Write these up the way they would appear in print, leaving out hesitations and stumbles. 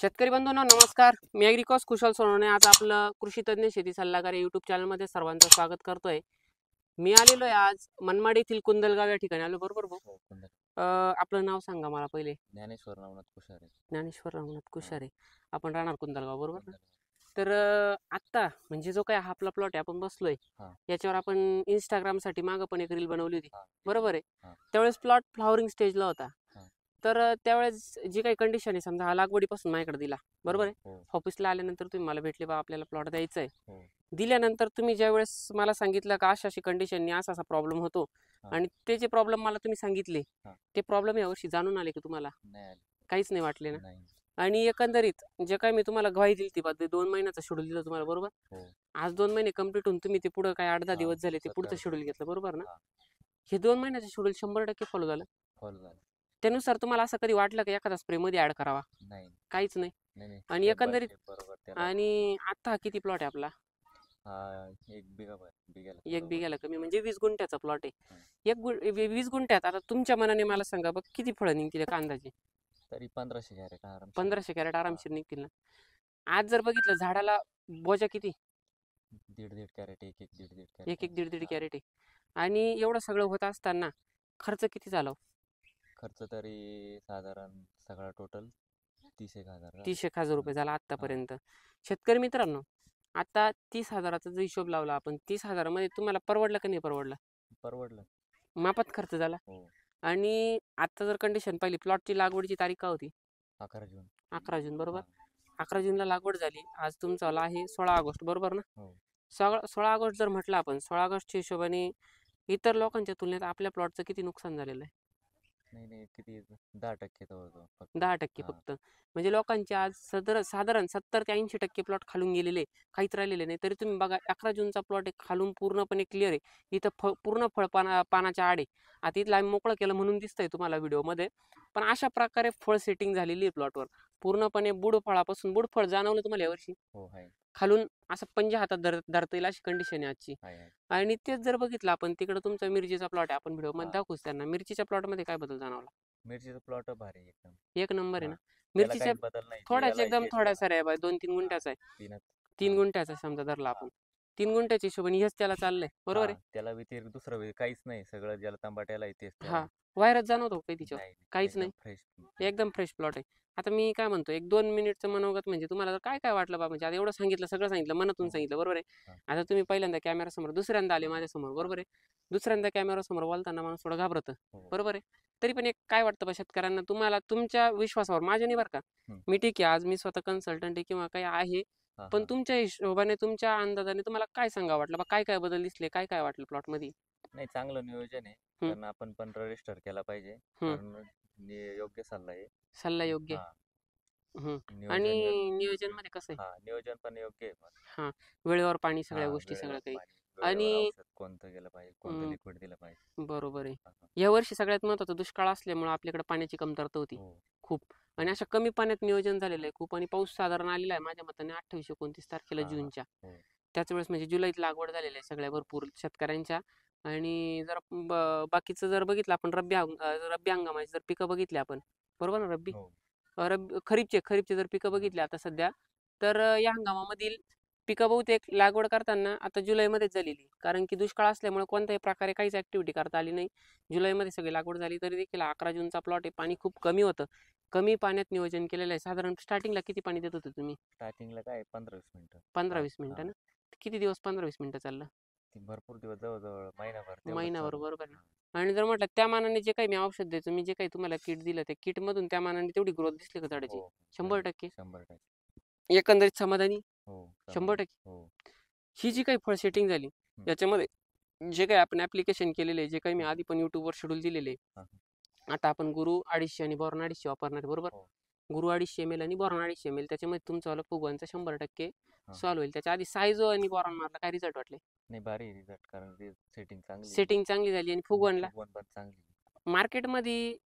शेतकरी बंधूंनो नमस्कार. मी ॲग्रिकॉस कुशल सोनवणे आज आपलं कृषी तज्ञ शेती सल्लागार यूट्यूब चॅनलमध्ये सर्वांचं स्वागत करतोय. मी आलेलो आहे आज मनमाड येथील कुंदलगाव या ठिकाणी आलो. बरोबर भाऊ? हो, कुंदल. आपलं नाव सांगा मला पहिले. ज्ञानेश्वर नवनाथ कुशारे. ज्ञानेश्वर रंगनाथ कुशारे. आपण राहणार कुंदलगाव, बरोबर ना? कुंदल. तर आत्ता म्हणजे जो काय हा आपला प्लॉट आहे आपण बसलोय हा. याच्यावर आपण इंस्टाग्रामसाठी मागं पण एक रील बनवली होती. हा. बरोबर आहे. हा. त्यावेळेस प्लॉट फ्लॉवरिंग स्टेजला होता. हा. तर त्यावेळेस जी काही कंडिशन आहे समजा हा लागवडीपासून माझ्याकडे दिला, बरोबर आहे. हो. ऑफिसला आल्यानंतर तुम्ही मला भेटले बा आपल्याला प्लॉट द्यायचा आहे. हो. दिल्यानंतर तुम्ही ज्यावेळेस मला सांगितलं का अशी कंडिशननी असा असा प्रॉब्लेम होतो हा. आणि ते जे प्रॉब्लेम मला तुम्ही सांगितले हा. ते प्रॉब्लेम यावर्षी जाणून आले की तुम्हाला नाही आले. काहीच नाही वाटले ना? नाही. आणि एकंदरीत जे काय मी तुम्हाला ग्वाही दिली ती बा 2 महिन्याचा शेड्यूल दिलं तुम्हाला, बरोबर. हो. आज 2 महिने कंप्लीट होऊन तुम्ही ते पुढे काय 8-10 हा, दिवस झाले ते पुढचं 17 शेड्यूल घेतलं, बरोबर ना? हा. हे 2 महिन्याचं शेड्यूल 100% फॉलो झालं. फॉलो झालं. त्यानुसार तुम्हाला असं कधी वाटलं का एखादा स्प्रे मध्ये ऍड करावा? नाही. काहीच नाही. नाही नाही. आणि Step by एकंदरीत step बरोबर त्याला. आणि आता हा किती प्लॉट आहे आपला? हा, 1 बिघाला 1 बिघाला कमी म्हणजे 20 गुंठ्याचा प्लॉट आहे. हा. 20 गुंठ्यात आता तुमच्या मनाने मला सांगा बघ किती फळं निघतील का अंदाजे? तरी 1500 कॅरेट आराम. 1500 कॅरेट आरामशीर निघतील ना? आज जर बघितलं झाडाला बोजा किती? 1.5 कॅरेट, 1 1.5 कॅरेट. 1 1.5 कॅरेट आहे. आणि एवढं सगळं होत असताना खर्च किती झाला? खर्च तरी साधारण सगळा टोटल 30,000. 30,000 रुपये झाला आतापर्यंत. शेतकरी मित्रांनो, आता 30,000चा जर हिशोब लावला आपण 30,000 मध्ये तुम्हाला परवडलं का नाही परवडलं? परवडलं. मापात खर्च झाला. हो. आणि आता जर कंडिशन पाहिली प्लॉटची लागवडीची तारीख का होती? 11 जून. 11 जून, बरोबर. हा. 11 जूनला लागवड झाली. आज तुमचा आहे 16 ऑगस्ट, बरोबर ना? हो. 16 ऑगस्ट जर म्हटलं आपण 16 ऑगस्टच्या हिशोबाने इतर लोकांच्या तुलनेत आपल्या प्लॉटचं किती नुकसान झालेलं आहे? नाही नाही, किती 10% जवळजवळ फक्त. 10% हा. फक्त. म्हणजे लोकांचे आज साधारण 70 ते 80% प्लॉट खालून गेलेले, काहीच राहिलेले नाही. तरी तुम्ही बघा 11 जूनचा प्लॉट एक खालून पूर्णपणे क्लिअर आहे. इथं पूर्ण फळ पानाच्या आड आहे. आता इथलं आम्ही मोकळं केलं म्हणून दिसतंय तुम्हाला व्हिडिओमध्ये. पण अशा प्रकारे फळ सेटिंग झालेली आहे प्लॉटवर. पूर्णपणे बुड फळापासून बुड फळ जाणवलं तुम्हाला यावर्षी? हो आहे. खालून असं पंजा हातात धरता येईल अशी कंडिशन आहे आजची. आहे. आणि तेच जर बघितलं आपण तिकडे तुमचा मिरचीचा प्लॉट आहे, आपण व्हिडिओमध्ये हा. दाखवूच त्यांना. मिरचीच्या प्लॉटमध्ये काय बदल जाणवला? मिरचीचा प्लॉट भारी आहे एकदम. 1 नंबर आहे हा. ना? त्याला मिरचीच्या काहीच बदल नाही. थोड्याच याला एकदम तेच थोड्या त्याला. साऱ्या आहे 2-3 हा. गुंठ्याचा आहे. 3च. 3 हा. गुंठ्याचा समजा धरला हा. आपण. 3 गुंठ्याच्या हिशोबाने हेच त्याला चाललंय, बरोबर आहे. हा, त्याला व्यतिरिक्त दुसरं काहीच नाही. सगळं ज्याला तंबाट्याला तेच त्याला. हा, व्हायरस जाणवतो काही तिच्यावर? नाही, काहीच नाही. एकदम फ्रेश. एकदम फ्रेश प्लॉट आहे. आता मी काय म्हणतो 1-2 मिनिटचं मनोगत म्हणजे तुम्हाला जर काय काय वाटलं बा, म्हणजे आता एवढं सांगितलं, सगळं सांगितलं, मनातून सांगितलं, बरोबर आहे. हा. आता तुम्ही पहिल्यांदा कॅमेरासमोर, दुसऱ्यांदा आले माझ्यासमोर, बरोबर आहे. दुसऱ्यांदा कॅमेरासमोर बोलताना माणूस थोडं घाबरतं, हो. बरोबर आहे. तरी पण एक काय वाटतं बा शेतकऱ्यांना तुम्हाला तुमच्या विश्वासावर, माझ्या नाही बरं का, मी ठीक आहे आज मी स्वतः कन्सल्टंट आहे किंवा काही आहे, हा. पण हा. तुमच्या हिशोबाने तुमच्या अंदाजाने तुम्हाला काय सांगा वाटलं बा, काय काय बदल दिसले, काय काय वाटलं प्लॉटमध्ये? नाही, चांगलं नियोजन आहे. हम्म. कारण आपण पण रजिस्टर केला पाहिजे. हम्म. कारण योग्य सल्ला आहे. सल्ला योग्य. हा. आणि नियोजन नियोजन मध्ये कसं आहे? हा, नियोजन पण योग्य आहे. हा, वेळेवर पाणी, सगळ्या हा, गोष्टी, सगळं वेळेवर काही. पाणी, वेळेवर आणि औषध कोणतं गेलं पाहिजे, कोणतं लिक्विड दिलं पाहिजे. बरोबर आहे. हा. हा. या वर्षी सगळ्यात महत्त्वाचा दुष्काळ असल्यामुळे आपल्याकडे पाण्याची कमतरता होती हो. खूप. आणि अशा कमी पाण्यात नियोजन झालेलं आहे खूप. आणि पाऊस साधारण आलेला आहे माझ्या मताने 28-29 तारखेला हा. जूनच्या. हो. त्याच वेळेस म्हणजे जुलैत लागवड झालेली आहे सगळ्या भरपूर शेतकऱ्यांच्या. आणि जर बाकीचं जर बघितलं आपण रब्बी हंगामाची जर पिकं बघितली आपण, बरोबर ना, रब्बी हो. खरीपचे जर पिकं बघितली आता सध्या, तर या हंगामामधील पिकं बहुतेक लागवड करताना आता जुलैमध्येच झालेली. कारण की दुष्काळ असल्यामुळे कोणत्याही प्रकारे काहीच ऍक्टिव्हिटी करता आली नाही. जुलैमध्ये सगळी लागवड झाली. तरी देखील 11 जूनचा प्लॉट आहे. पाणी खूप कमी होतं. कमी पाण्यात नियोजन केलेलं आहे. साधारण स्टार्टिंगला किती पाणी देत होते तुम्ही? स्टार्टिंगला काय 15-20 मिनिटं. 15-20 मिनिटं ना? किती दिवस 15-20 मिनिटं चाललं? भरपूर दिवस, जवळजवळ महिनाभर तेवढंच महिनाभर, चालू. बरोबर ना. आणि जर म्हटलं त्या मानाने जे काही मी औषध द्यायचो, मी जे काही तुम्हाला किट दिलं त्या किट मधून त्या मानाने तेवढी ग्रोथ दिसली का झाडाची? हो. 100%. 100%. एकंदरीत समाधानी? हो. 100%. हो. ही जी काही फळ सेटिंग झाली याच्यामध्ये जे काही आपण ऍप्लिकेशन केलेले आहे, जे काही मी आधी पण युट्यूबवर शेड्यूल दिलेले आहे. हा. आता आपण गुरु 250 आणि बोरॉन 250 वापरणार आहे, बरोबर. हो. गुरु 250 ml आणि बोरॉन 250 ml, त्याच्यामध्ये तुमचं वाला फुगवांचा 100% हा. सॉल्व्ह होईल. त्याच्या आधी सायझो आणि बोरॉन मारला, काय रिझल्ट वाटले? नाही, भारी रिझल्ट. कारण सेटिंग चांगली आहे. सेटिंग चांगली झाली. आणि फुगवणला फुगवण पण चांगली. मार्केटमध्ये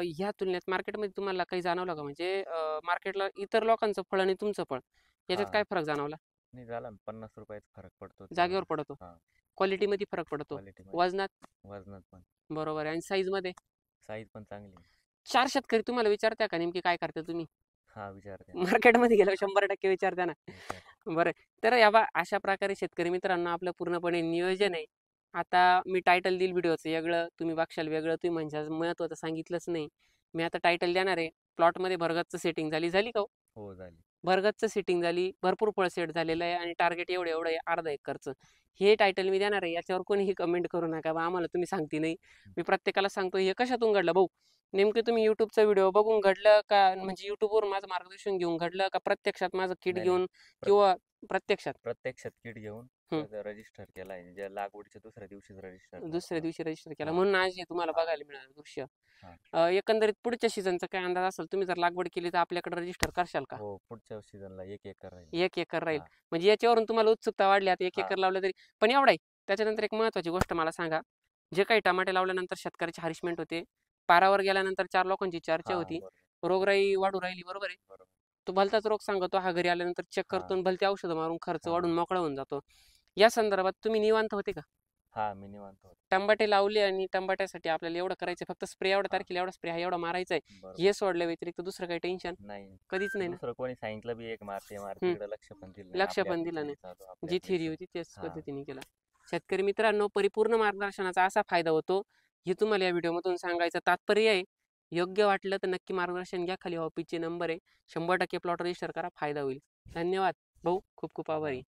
ह्या तुलनेत मार्केटमध्ये तुम्हाला काही जाणवलं का? म्हणजे मार्केटला इतर लोकांचं फळ आणि तुमचं फळ याच्यात हा. काय फरक जाणवला? नाही, झाला ना, 50 रुपयाचा फरक पडतो जागेवर पडतो. हा. क्वालिटीमध्ये फरक पडतो. क्वालिटीमध्ये, वजनात, वजनात पण. बरोबर आहे. आणि साईजमध्ये साईज पण चांगली. 4 शेतकरी तुम्हाला विचारता का नेमकी काय करता तुम्ही? हा विचारते ना. मार्केटमध्ये गेल्यावर 100% विचारता ना. विचार. बरं. तर या बा अशा प्रकारे शेतकरी मित्रांनो आपलं पूर्णपणे नियोजन आहे. आता मी टायटल देईल व्हिडिओचं वेगळं, तुम्ही बघशाल वेगळं. तुम्ही म्हणजे महत्त्वाचं सांगितलंच नाही. मी आता टायटल देणार आहे. प्लॉटमध्ये भरगतचं सेटिंग झाली का हो? हो झाली. भरगतचं सेटिंग झाली, भरपूर फळ सेट झालेलं आहे आणि टार्गेट एवढं आहे अर्धा एकरचं. हे टायटल मी देणार आहे. याच्यावर कोणीही कमेंट करू नका बा आम्हाला तुम्ही सांगती नाही. मी प्रत्येकाला सांगतो हे कशातून घडलं भाऊ? नेमके तुम्ही YouTubeचा व्हिडिओ बघून घडलं का म्हणजे YouTubeवरून माझं मार्गदर्शन घेऊन घडलं का प्रत्यक्षात माझं किट नाही, घेऊन प्र- किंवा प्रत्यक्षात? प्रत्यक्षात किट घेऊन हं. रजिस्टर केलाय, ज्या लागवडीच्या दुसऱ्या दिवशीच रजिस्टर दुसऱ्या दिवशी रजिस्टर केला हा. म्हणून आज हे तुम्हाला हा. बघायला मिळालं दृश्य. हा. एकंदरीत पुढच्या सीझनचा काय अंदाज असेल? तुम्ही जर लागवड केली तर आपल्याकडे रजिस्टर करशाल का? हो पुढच्या सीझनला 1 एकर राहील. 1 एकर राहील. हा. म्हणजे याच्यावरून तुम्हाला उत्सुकता वाढली. आता 1 हा. एकर लावलं तरी पण एवढा आहे. त्याच्यानंतर एक महत्त्वाची गोष्ट मला सांगा. जे काही टमाटे लावल्यानंतर शेतकऱ्याची हॅरेसमेंट होते. पारावर गेल्यानंतर 4 लोकांची चर्चा हा होती. बरोबर. रोगराई वाढू राहिली, बरोबर आहे? बरोबर. तो भलताच रोग सांगतो. हा घरी आल्यानंतर चेक हा. करतो आणि भलती औषधं मारून खर्च हा. वाढून मोकळा होऊन जातो. या संदर्भात तुम्ही निवांत होते का? हा मी निवांत होतो. टमाटे लावले आणि टमाट्यासाठी आपल्याला एवढं करायचं फक्त स्प्रे एवढ्या हा. तारखेला एवढा स्प्रे हा एवढा मारायचा आहे. बरोबर. हे सोडल्या व्यतिरिक्त दुसरं काही टेन्शन नाही कधीच नाही ना. दुसरं कोणी सांगितलं बी एक मारते हम्म. इकडे लक्ष पण दिलं नाही. लक्ष आपली पण आपली दिलं theory नाही. चालू, आपली जी आपली थिअरी हिशोब. होती त्याच हा. पद्धतीने केला. शेतकरी मित्रांनो परिपूर्ण मार्गदर्शनाचा असा फायदा होतो हे तुम्हाला या व्हिडिओमधून सांगायचं तात्पर्य आहे. योग्य वाटलं तर नक्की मार्गदर्शन घ्या. खाली ऑफिसचे नंबर आहे. 100% प्लॉट रजिस्टर करा. फायदा होईल. धन्यवाद भाऊ. खूप खूप आभारी.